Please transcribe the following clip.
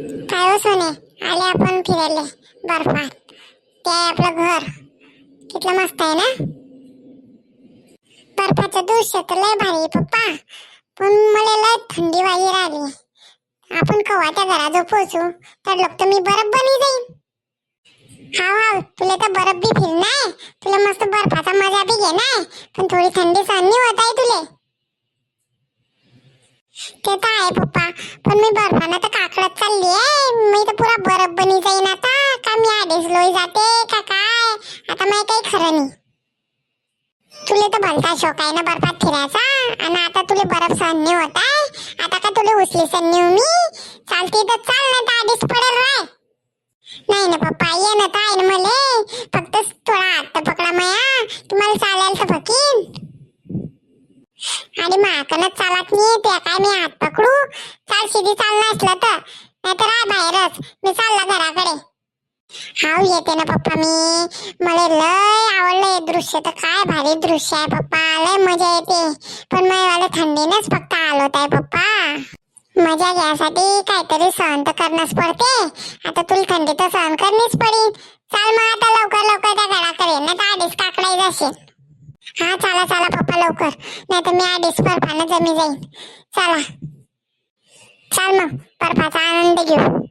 काय हो सोने, आले आपण फिरायला बर्फात. ते आहे आपलं घर. कितलं मस्त आहे ना. बर्फाचं दृश्य तर लय भारी आहे पप्पा, पण मला लय थंडी वाजी राहिली. आपण कवा त्या घराजवळ पोहोचू तर लोक तर मी बर्फ बनी जाईन. हा हा, तुला तर बर्फ बी फिरणार, तुला मस्त बर्फाचा मजा बी घेणार, पण थोडी थंडी सहन नाही होत आहे तुले. ते तर आहे पप्पा, पण मी बर्फानं तर काकडत चालली आहे. मी तर पुरा बर्फ बनी जाईन आता. का मी आधीच लोई जाते का काय, आता मला काही खरं नाही. तुले तर भलता शौक आहे ना बर्फात फिरायचा, आणि आता तुले बर्फ सहन नाही होत आहे. आता का तुले उचली सण नेऊ मी? चालती तर चाल, ना तर आधीच पडेल राय. नाही ना पप्पा, ये ना ताई ना मले, फक्त थोडा हात पकडा माया, तुम्हाला चालायला तर फकीन. आणि माकनच चालत नाही ते काय मी हात पकडू? चाल सीधी चाललं असलं तर, नाहीतर राय बाहेरच, मी चालला घराकडे. हाव येते ना पप्पा मी. मला लय आवडलं हे दृश्य, तर काय भारी दृश्य आहे पप्पा, लय मजा येते. पण मला थंडीनेच फक्त आलोत आहे पप्पा. मजा घ्यासाठी काहीतरी सहन तर करणंच पडते. आता तुला थंडी तर सहन करणीच पडेल. चाल मग आता लवकर लवकर त्या घराकडे, नाही तर आधीच काकडाई जाशील. हा चला चला पप्पा लवकर, नाही तर मी आधीच बर्फानं जमी जाईन. चला चाल मग बर्फाचा आनंद घेऊ.